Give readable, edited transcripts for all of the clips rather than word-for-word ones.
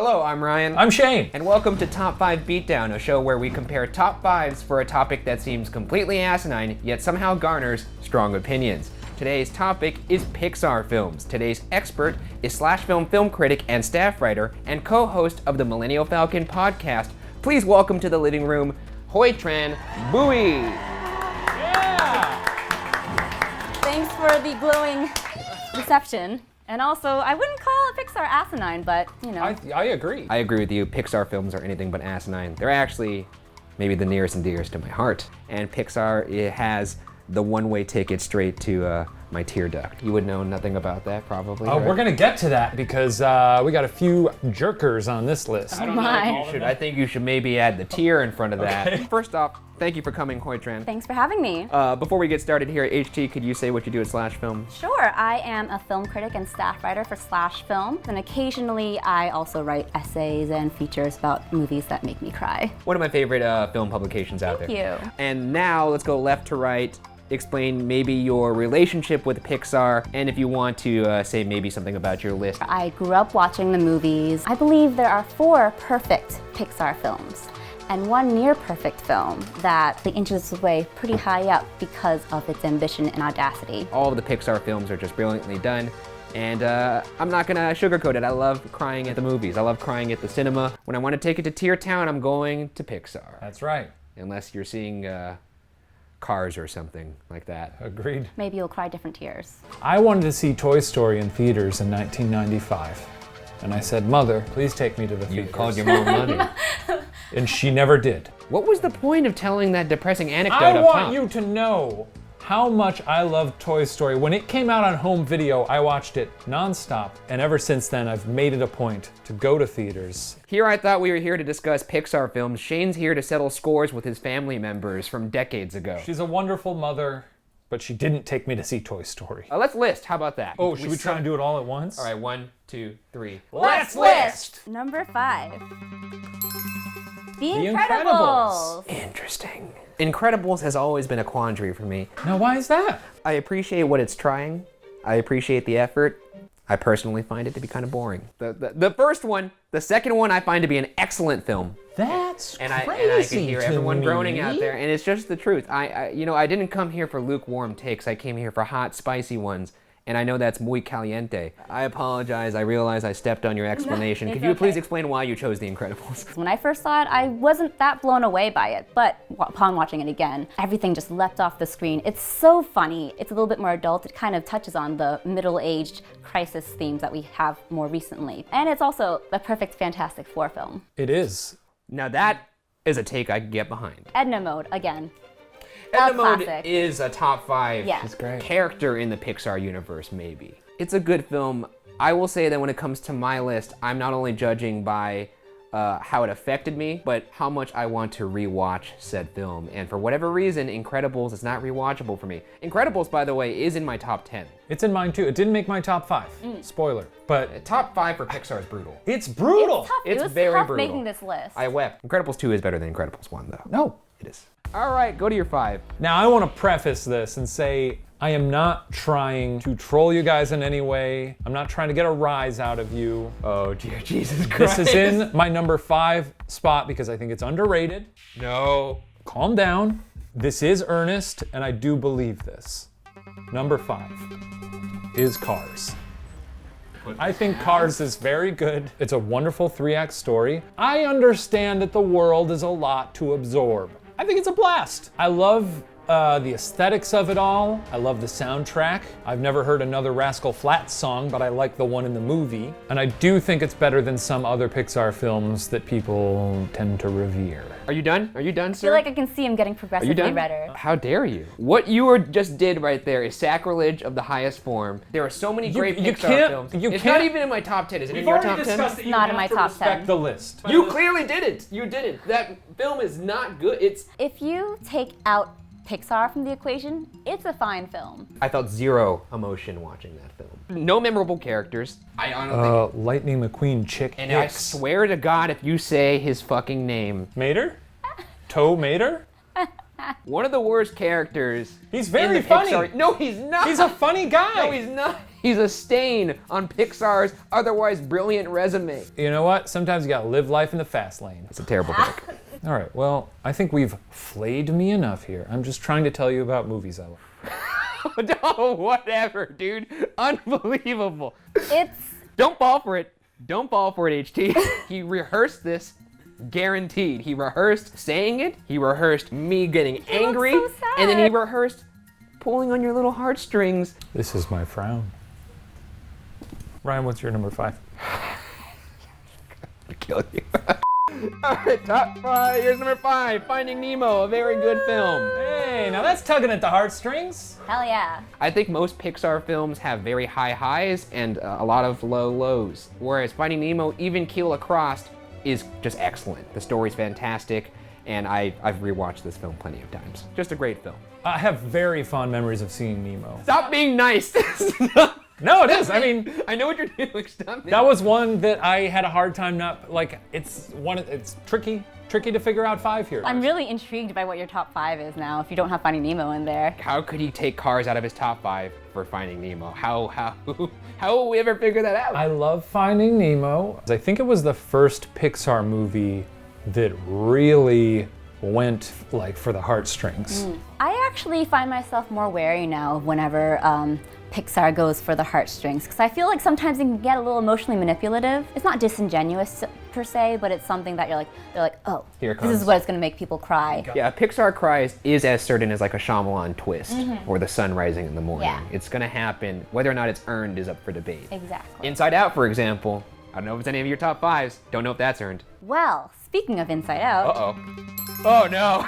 Hello, I'm Ryan. I'm Shane. And welcome to Top 5 Beatdown, a show where we compare top 5s for a topic that seems completely asinine, yet somehow garners strong opinions. Today's topic is Pixar films. Today's expert is Slash film critic and staff writer and co-host of the Millennial Falcon podcast. Please welcome to the living room, Hoai-Tran Bui. Yeah! Thanks for the glowing reception. And also, I wouldn't call Pixar asinine, but, you know. I agree. I agree with you. Pixar films are anything but asinine. They're actually maybe the nearest and dearest to my heart. And Pixar, it has the one-way ticket straight to my tear duct. You would know nothing about that, probably. Right? We're gonna get to that because we got a few jerkers on this list. Oh my. I think you should maybe add the tier in front of that. First off, thank you for coming, Hoai-Tran. Thanks for having me. Before we get started here at HT, could you say what you do at Slash Film? Sure, I am a film critic and staff writer for Slash Film, and occasionally I also write essays and features about movies that make me cry. One of my favorite film publications out there. Thank you. And now let's go left to right. Explain maybe your relationship with Pixar, and if you want to say maybe something about your list. I grew up watching the movies. I believe there are 4 perfect Pixar films and 1 near perfect film that inches its way pretty high up because of its ambition and audacity. All of the Pixar films are just brilliantly done. And I'm not gonna sugarcoat it. I love crying at the movies. I love crying at the cinema. When I want to take it to Tear Town, I'm going to Pixar. That's right. Unless you're seeing Cars or something like that. Agreed. Maybe you'll cry different tears. I wanted to see Toy Story in theaters in 1995. And I said, Mother, please take me to the theaters. You called your mom money. And she never did. What was the point of telling that depressing anecdote I up want top? you to know how much I love Toy Story. When it came out on home video, I watched it nonstop. And ever since then, I've made it a point to go to theaters. Here I thought we were here to discuss Pixar films. Shane's here to settle scores with his family members from decades ago. She's a wonderful mother, but she didn't take me to see Toy Story. Let's list, how about that? Oh, should we try and do it all at once? All right, 1, 2, 3. Let's list! Number 5. The Incredibles! Interesting. Incredibles has always been a quandary for me. Now, why is that? I appreciate what it's trying. I appreciate the effort. I personally find it to be kind of boring. The first one, the second one I find to be an excellent film. That's And crazy I can hear to everyone me. groaning out there, and it's just the truth. I didn't come here for lukewarm takes. I came here for hot, spicy ones. And I know that's muy caliente. I apologize. I realize I stepped on your explanation. Could you please explain why you chose The Incredibles? When I first saw it, I wasn't that blown away by it, but upon watching it again, everything just leapt off the screen. It's so funny. It's a little bit more adult. It kind of touches on the middle-aged crisis themes that we have more recently. And it's also the perfect Fantastic Four film. It is. Now that is a take I can get behind. Edna Mode, again. Edna Mode classic. is a top 5 Yeah. It's great. character in the Pixar universe, maybe. It's a good film. I will say that when it comes to my list, I'm not only judging by how it affected me, but how much I want to rewatch said film. And for whatever reason, Incredibles is not rewatchable for me. Incredibles, by the way, is in my top 10. It's in mine too. It didn't make my top 5. Spoiler. But Top 5 for Pixar is brutal. it's brutal. It's tough. It's it was very tough brutal. making this list. I wept. Incredibles 2 is better than Incredibles 1, though. No. It is. All right, go to your 5. Now, I want to preface this and say I am not trying to troll you guys in any way. I'm not trying to get a rise out of you. Oh, dear Jesus Christ. This is in my number 5 spot because I think it's underrated. No. Calm down. This is earnest, and I do believe this. Number 5 is Cars. I think Cars is very good. It's a wonderful 3-act story. I understand that the world is a lot to absorb. I think it's a blast. I love the aesthetics of it all. I love the soundtrack. I've never heard another Rascal Flatts song, but I like the one in the movie. And I do think it's better than some other Pixar films that people tend to revere. Are you done? Are you done, I sir? feel like I can see him getting Are you progressively done? redder. How dare you? What you just did right there is sacrilege of the highest form. There are so many great you Pixar can't- films. you It's can't- not even in my top 10. Is it in your top 10? that Not in my top 10. the list. You clearly didn't. You didn't. That film is not good. If you take out Pixar from the equation, it's a fine film. I felt zero emotion watching that film. No memorable characters. I honestly. Lightning McQueen chick And I Hicks. swear to God, if you say his fucking name, Mater? Toe Mater? one of the worst characters. He's in very the funny. Pixar. No, he's not. He's a funny guy. No, he's not. He's a stain on Pixar's otherwise brilliant resume. You know what? Sometimes you gotta live life in the fast lane. It's a terrible pick. All right, well, I think we've flayed me enough here. I'm just trying to tell you about movies I love. No, whatever, dude. Unbelievable. It's Don't fall for it. Don't fall for it, HT. He rehearsed this, guaranteed. He rehearsed saying it. He rehearsed me getting angry. so sad. And then he rehearsed pulling on your little heartstrings. This is my frown. Ryan, what's your number 5? I'll kill you. All right, top 5. Here's number 5, Finding Nemo, a very good film. Hey, now that's tugging at the heartstrings. hell yeah. I think most Pixar films have very high highs and a lot of low lows, whereas Finding Nemo, even keel across, is just excellent. The story's fantastic, and I've rewatched this film plenty of times. Just a great film. I have very fond memories of seeing Nemo. Stop being nice. No, it is. I mean, I know what you're doing. Stop being that was one that I had a hard time not, like, it's tricky to figure out 5 here. I'm really intrigued by what your top 5 is now if you don't have Finding Nemo in there. How could he take Cars out of his top 5 for Finding Nemo? How will we ever figure that out? I love Finding Nemo. I think it was the first Pixar movie that really went like for the heartstrings. I actually find myself more wary now whenever Pixar goes for the heartstrings, because I feel like sometimes it can get a little emotionally manipulative. It's not disingenuous per se, but it's something that they're like, oh, Here it this is comes. what it's gonna make people cry. Yeah, Pixar cries is as certain as like a Shyamalan twist or the sun rising in the morning. Yeah. It's gonna happen. Whether or not it's earned is up for debate. Exactly. Inside Out, for example, I don't know if it's any of your top 5s. Don't know if that's earned. Well, speaking of Inside Out, Oh no.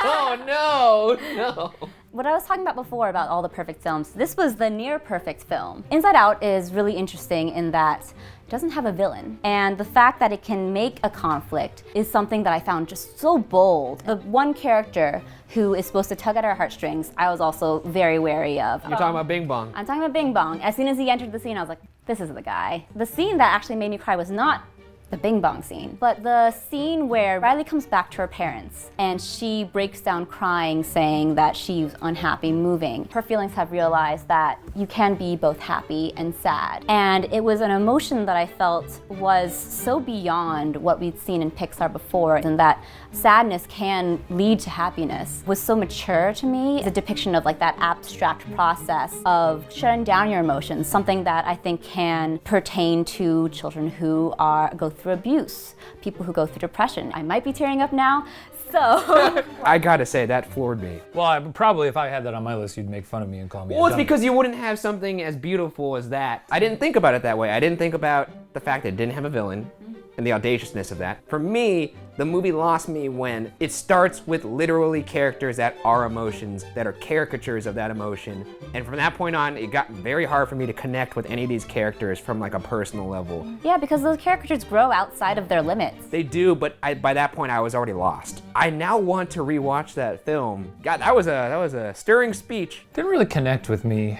Oh no. what I was talking about before about all the perfect films, this was the near perfect film. Inside Out is really interesting in that it doesn't have a villain. And the fact that it can make a conflict is something that I found just so bold. The one character who is supposed to tug at our heartstrings, I was also very wary of. You're talking about Bing Bong. I'm talking about Bing Bong. As soon as he entered the scene, I was like, this is the guy. The scene that actually made me cry was not the Bing Bong scene, but the scene where Riley comes back to her parents and she breaks down crying, saying that she's unhappy moving. Her feelings have realized that you can be both happy and sad. And it was an emotion that I felt was so beyond what we'd seen in Pixar before, and that sadness can lead to happiness was so mature to me. It's a depiction of like that abstract process of shutting down your emotions, something that I think can pertain to children who go through abuse, people who go through depression. I might be tearing up now, so. I gotta say, that floored me. Well, probably if I had that on my list, you'd make fun of me and call me a Well, it's dummy. because you wouldn't have something as beautiful as that. I didn't think about it that way. I didn't think about the fact that it didn't have a villain and the audaciousness of that. For me, the movie lost me when it starts with literally characters that are emotions, that are caricatures of that emotion. And from that point on, it got very hard for me to connect with any of these characters from like a personal level. Yeah, because those characters grow outside of their limits. They do, but by that point I was already lost. I now want to rewatch that film. God, that was a stirring speech. Didn't really connect with me.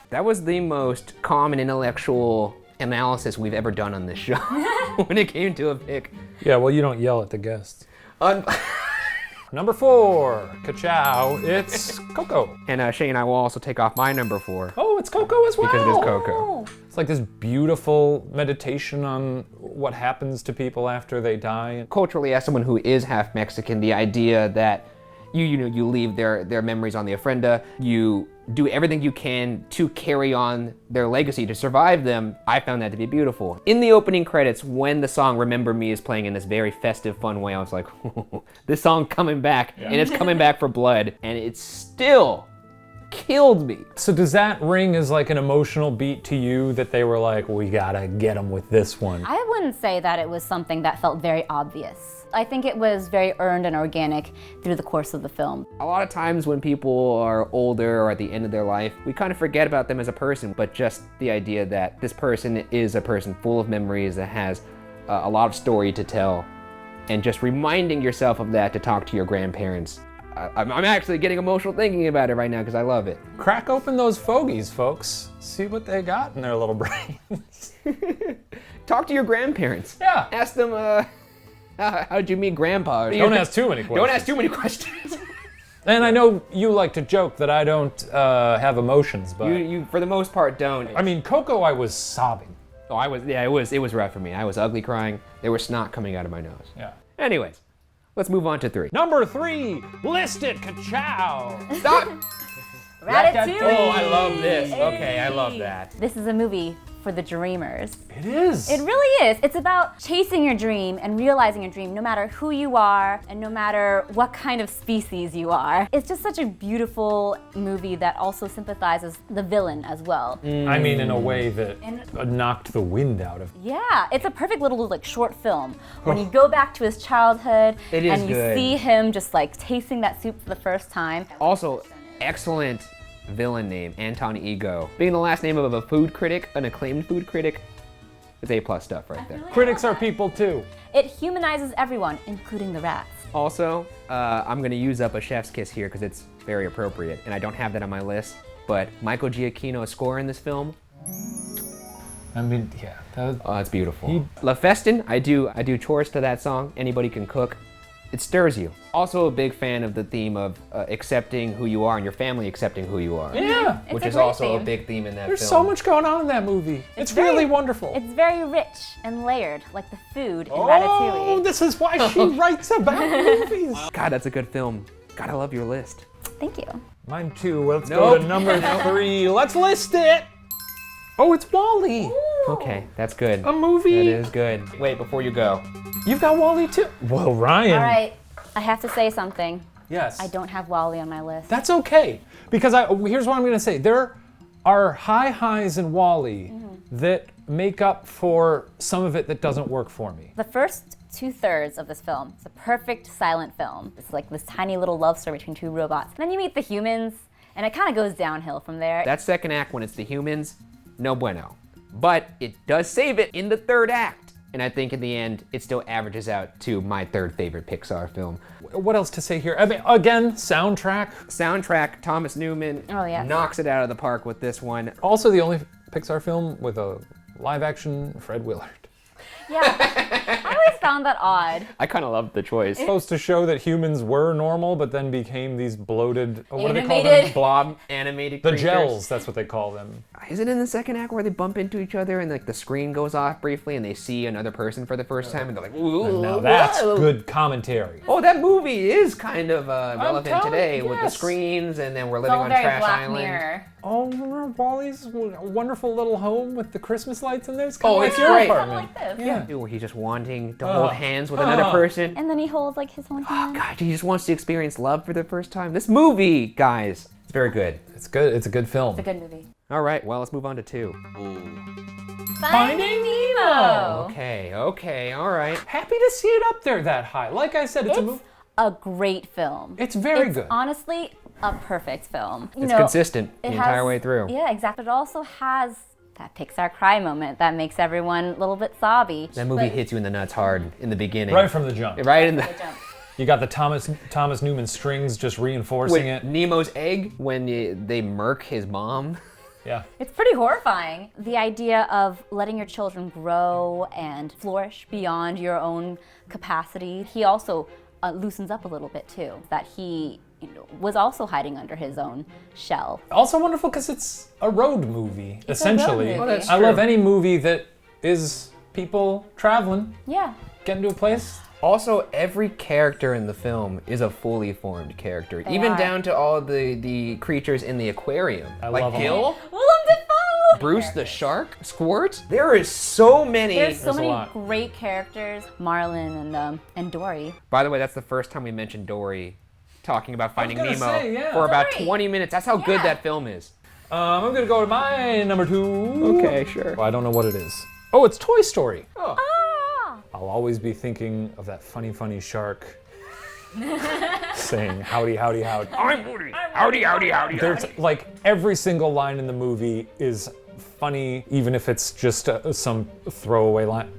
That was the most calm and intellectual analysis we've ever done on this show when it came to a pick. Yeah, well, you don't yell at the guests. Number 4, ka-chow, it's Coco. And Shane, I will also take off my number 4. Oh, it's Coco as well. Because it is Coco. It's like this beautiful meditation on what happens to people after they die. Culturally, as someone who is half Mexican, the idea that you leave their memories on the ofrenda, you do everything you can to carry on their legacy, to survive them, I found that to be beautiful. In the opening credits, when the song Remember Me is playing in this very festive, fun way, I was like, this song coming back, and it's coming back for blood, and it still killed me. So does that ring as like an emotional beat to you that they were like, we gotta get them with this one? I wouldn't say that it was something that felt very obvious. I think it was very earned and organic through the course of the film. A lot of times when people are older or at the end of their life, we kind of forget about them as a person, but just the idea that this person is a person full of memories that has a lot of story to tell, and just reminding yourself of that to talk to your grandparents. I'm actually getting emotional thinking about it right now because I love it. Crack open those fogies, folks. See what they got in their little brains. Talk to your grandparents. Yeah. Ask them, how'd you meet Grandpa? Don't ask too many questions. Don't ask too many questions. And I know you like to joke that I don't have emotions, but You for the most part don't. I mean, Coco, I was sobbing. Oh, it was rough for me. I was ugly crying. There was snot coming out of my nose. Yeah. Anyways, let's move on to 3. Number 3, List It, Ka-chow. Stop! Ratatouille! Oh, I love this. Okay, I love that. This is a movie for the dreamers. It is. It really is. It's about chasing your dream and realizing your dream no matter who you are and no matter what kind of species you are. It's just such a beautiful movie that also sympathizes the villain as well. I mean, in a way that knocked the wind out of. Yeah, it's a perfect little like short film. When you go back to his childhood It is and you good. see him just like tasting that soup for the first time. Also, excellent villain name, Anton Ego. Being the last name of a food critic, an acclaimed food critic, it's A+ stuff right there. Critics are people too. It humanizes everyone, including the rats. Also, I'm gonna use up a chef's kiss here because it's very appropriate, and I don't have that on my list, but Michael Giacchino's score in this film, I mean, yeah. oh, it's beautiful. La Festin, I do chores to that song. Anybody can cook. It stirs you. Also a big fan of the theme of accepting who you are and your family accepting who you are. Yeah. It's Which a is great also a theme. big theme in that There's film. so much going on in that movie. It's really wonderful. It's very rich and layered, like the food in Oh, Ratatouille. this is why she writes about movies. God, that's a good film. Gotta love your list. Thank you. Mine too. Let's go to number 3. Let's list it. Oh, it's WALL-E. Okay, that's good. A movie. That is good. Wait, before you go. You've got WALL-E too. Well, Ryan. All right, I have to say something. Yes. I don't have WALL-E on my list. That's okay, because here's what I'm gonna say. There are high highs in WALL-E that make up for some of it that doesn't work for me. The first 2/3 of this film is a perfect silent film. It's like this tiny little love story between two robots. And then you meet the humans, and it kind of goes downhill from there. That second act, when it's the humans, no bueno. But it does save it in the third act. And I think in the end, it still averages out to my third favorite Pixar film. What else to say here? I mean, again, soundtrack. Soundtrack, Thomas Newman Oh, yes. knocks it out of the park with this one. Also the only Pixar film with a live action Fred Willard. Yeah, I always found that odd. I kind of loved the choice. Supposed to show that humans were normal, but then became these bloated, what do they call them? Animated. Blob animated The creatures. gels, that's what they call them. Is it in the second act where they bump into each other and like the screen goes off briefly and they see another person for the first time and they're like, ooh, Now that's whoa. good commentary. Oh, that movie is kind of relevant telling today you, with the yes. screens, and then we're It's living all on very Trash Black Island. Mirror. Oh, remember WALL-E's wonderful little home with the Christmas lights in there? It's Oh, kinda it's like your great. apartment. Kind of like this. Yeah. Where he's just wanting to hold hands with another person. And then he holds like his own hand. God, he just wants to experience love for the first time. This movie, guys, it's very good. It's good. It's a good film. It's a good movie. All right, well, let's move on to 2. Finding Nemo. Okay, all right. Happy to see it up there that high. Like I said, it's a movie. It's a great film. It's very good. Honestly, a perfect film. You It's know, consistent the it entire has- way through. Yeah, exactly. It also has that Pixar cry moment that makes everyone a little bit sobby. That movie But- hits you in the nuts hard in the beginning. Right from the jump. Right in the... You got the Thomas Newman strings just reinforcing With it. Nemo's egg, when they murk his mom. Yeah. It's pretty horrifying. The idea of letting your children grow and flourish beyond your own capacity. He also loosens up a little bit too. That he was also hiding under his own shell. Also wonderful because it's a road movie, It's a road essentially. movie. Oh, that's I love true. any movie that is people traveling, Yeah. getting to a place. Also, every character in the film is a fully formed character, even are. down to all the creatures in the aquarium. I like love 'em. Gil, Willem Dafoe! Bruce the shark, Squirt. There is so many. There's so There's a many lot. great characters. Marlin and Dory. By the way, that's the first time we mentioned Dory talking about Finding gonna Nemo say, yeah. for about Dory. 20 minutes. That's how good Yeah. that film is. I'm gonna go to my number 2. Okay, sure. Well, I don't know what it is. Oh, it's Toy Story. Ah! I'll always be thinking of that funny shark saying howdy, howdy, howdy. I'm Woody. Howdy, howdy, howdy. There's like every single line in the movie is funny, even if it's just some throwaway line.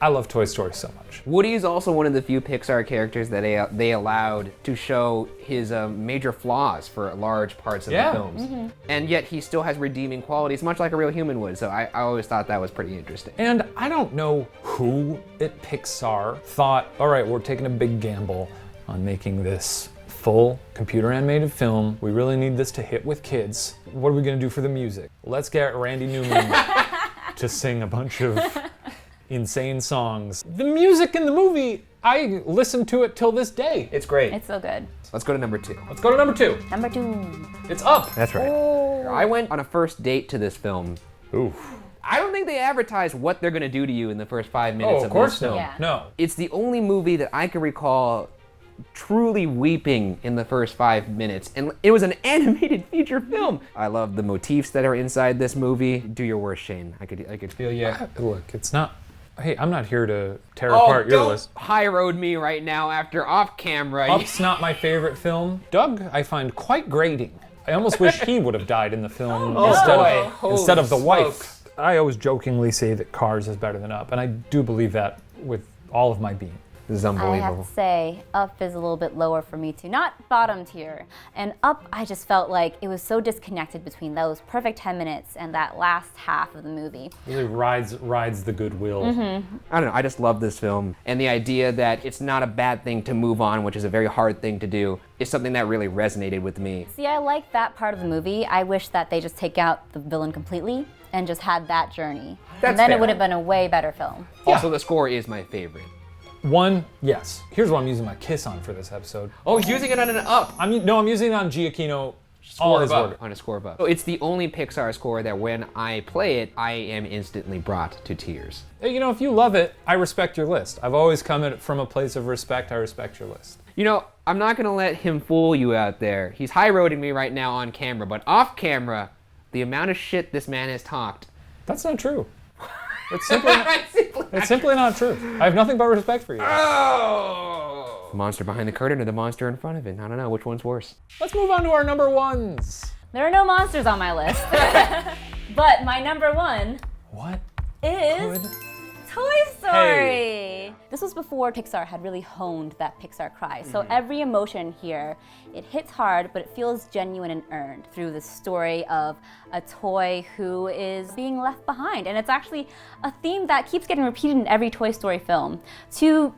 I love Toy Story so much. Woody is also one of the few Pixar characters that they allowed to show his major flaws for large parts of Yeah. the films. And yet he still has redeeming qualities, much like a real human would. So I always thought that was pretty interesting. And I don't know who at Pixar thought, all right, we're taking a big gamble on making this full computer animated film. We really need this to hit with kids. What are we gonna do for the music? Let's get Randy Newman to sing a bunch of insane songs. The music in the movie, I listen to it till this day. It's great. It's so good. Let's go to number 2. Let's go to number 2. Number 2. It's Up. That's right. Oh. I went on a first date to this film. Ooh. I don't think they advertise what they're gonna do to you in the first 5 minutes Oh, of of course this film. no. Yeah. No. It's the only movie that I can recall truly weeping in the first 5 minutes, and it was an animated feature film. I love the motifs that are inside this movie. Do your worst, Shane. I could feel you. Look, it's not. Hey, I'm not here to tear apart your list. High road me right now after off camera. Up's not my favorite film. Doug, I find quite grating. I almost wish he would have died in the film instead of the wife. I always jokingly say that Cars is better than Up, and I do believe that with all of my being. This is I have unbelievable. to say, Up is a little bit lower for me too. Not bottom tier. And Up, I just felt like it was so disconnected between those perfect 10 minutes and that last half of the movie. Really rides the goodwill. I don't know, I just love this film. And the idea that it's not a bad thing to move on, which is a very hard thing to do, is something that really resonated with me. See, I like that part of the movie. I wish that they just take out the villain completely and just had that journey. That's and then fair. it would have been a way better film. Also, the score is my favorite. One, yes. Here's what I'm using my kiss on for this episode. Oh, using it on an Up. I'm using it on Giacchino. All his work. On a score above. So it's the only Pixar score that when I play it, I am instantly brought to tears. You know, if you love it, I respect your list. I've always come at it from a place of respect. I respect your list. You know, I'm not gonna let him fool you out there. He's high-roading me right now on camera, but off camera, the amount of shit this man has talked. That's not true. It's simply not true. I have nothing but respect for you. Oh! The monster behind the curtain or the monster in front of it? I don't know, which one's worse? Let's move on to our number ones. There are no monsters on my list. But my number 1 What? is Good. Toy Story. Hey. This was before Pixar had really honed that Pixar cry. So every emotion here, it hits hard, but it feels genuine and earned through the story of a toy who is being left behind. And it's actually a theme that keeps getting repeated in every Toy Story film to,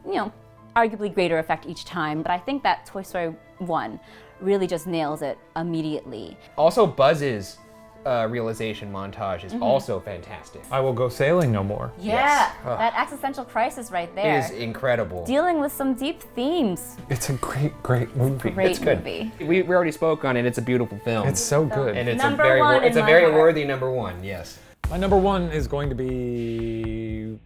arguably greater effect each time. But I think that Toy Story 1 really just nails it immediately. Also, Buzz's realization montage is also fantastic. I will go sailing no more. Yeah, that existential crisis right It there. is incredible. Dealing with some deep themes. It's a great movie. Great movie. We already spoke on it. It's a beautiful film. It's so good. and it's Number a very one in it's a my very heart. worthy number 1. Yes. My number 1 is going to be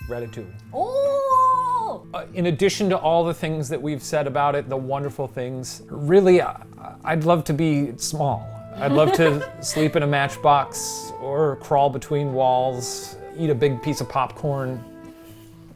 Ratatouille. Oh! In addition to all the things that we've said about it, the wonderful things, really, I'd love to be small. I'd love to sleep in a matchbox or crawl between walls, eat a big piece of popcorn.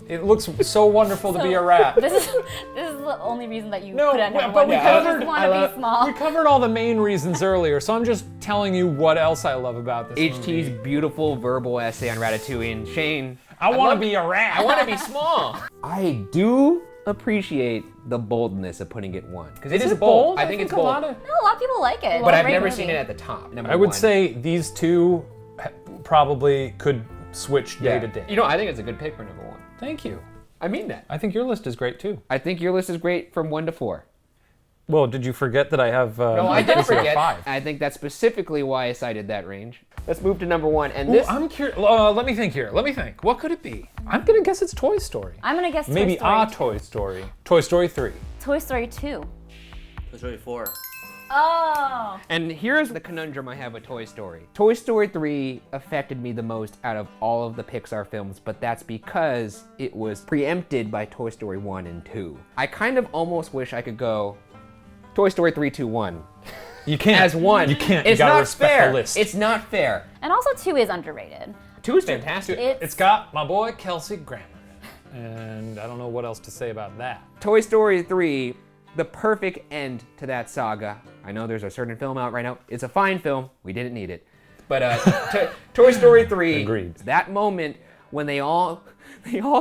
It looks so wonderful to be a rat. This is the only reason that you No, put it under but one. we because you covered- just want to be small. We covered all the main reasons earlier, so I'm just telling you what else I love about this HT's movie. beautiful verbal essay on Ratatouille, and Shane, I want to be a rat. I want to be small. I do appreciate the boldness of putting it 1 because it is it bold. bold? I think it's a bold, lot of- No, a lot of people like it. but It's a I've great never movie. seen it at the top. Number I would 1. say these two probably could switch day to day. You know, I think it's a good pick for number 1. Thank you. I mean that. I think your list is great too. I think your list is great from 1 to 4. Well, did you forget that I have? No, I did forget. 5. I think that's specifically why I cited that range. Let's move to number 1, and Ooh, this. I'm curious. Let me think here. Let me think. What could it be? I'm gonna guess it's Toy Story. I'm going to guess Maybe Toy Story. a Toy Story. Toy Story 3. Toy Story 2. Toy Story 4. Oh! And here's the conundrum I have with Toy Story. Toy Story 3 affected me the most out of all of the Pixar films, but that's because it was preempted by Toy Story 1 and 2. I kind of almost wish I could go Toy Story 3, 2, 1. You can't. As 1. You can't. It's you gotta not respect fair. the list. It's not fair. And also 2 is underrated. 2 is fantastic. It's got my boy Kelsey Grammer in it. And I don't know what else to say about that. Toy Story 3, the perfect end to that saga. I know there's a certain film out right now. It's a fine film. We didn't need it. But Toy Story 3, Agreed. that moment when they all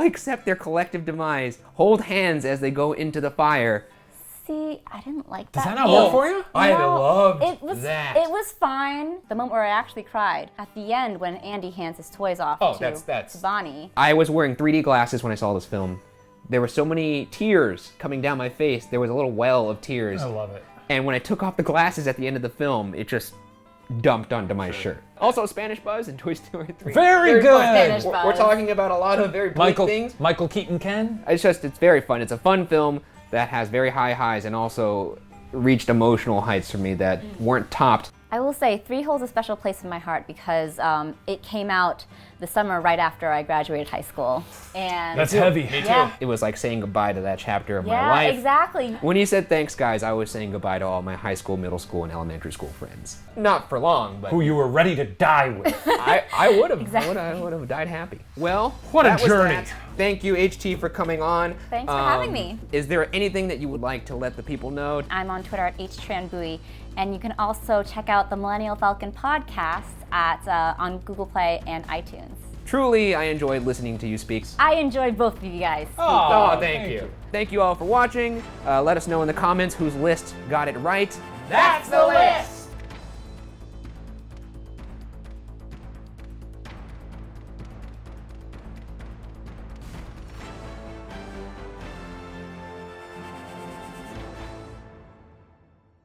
accept their collective demise, hold hands as they go into the fire. See, I didn't like Does that. that not work for you? I No, loved it was, that. It was fine. The moment where I actually cried, at the end when Andy hands his toys off Oh, to that's- Bonnie. I was wearing 3D glasses when I saw this film. there were so many tears coming down my face. There was a little well of tears. I love it. And when I took off the glasses at the end of the film, it just dumped onto my shirt. Also, Spanish Buzz and Toy Story 3. Very good. fun. Spanish We're Buzz. talking about a lot of very bleak things. Michael Keaton Ken. It's very fun. It's a fun film that has very high highs and also reached emotional heights for me that weren't topped. I will say 3 holds a special place in my heart because it came out the summer right after I graduated high school. And That's heavy. yeah, It was like saying goodbye to that chapter of my yeah, life. exactly. When he said thanks, guys, I was saying goodbye to all my high school, middle school, and elementary school friends. Not for long, but Who you were ready to die with. I would have. Exactly. I would have died happy. Well, What a that was journey. that. Thank you, HT, for coming on. Thanks for having me. Is there anything that you would like to let the people know? I'm on Twitter at Hoai-Tran Bui, and you can also check out the Millennial Falcon podcast on Google Play and iTunes. Truly, I enjoyed listening to you speak. I enjoyed both of you guys. Oh, thank you. Thank you all for watching. Let us know in the comments whose list got it right. That's the list!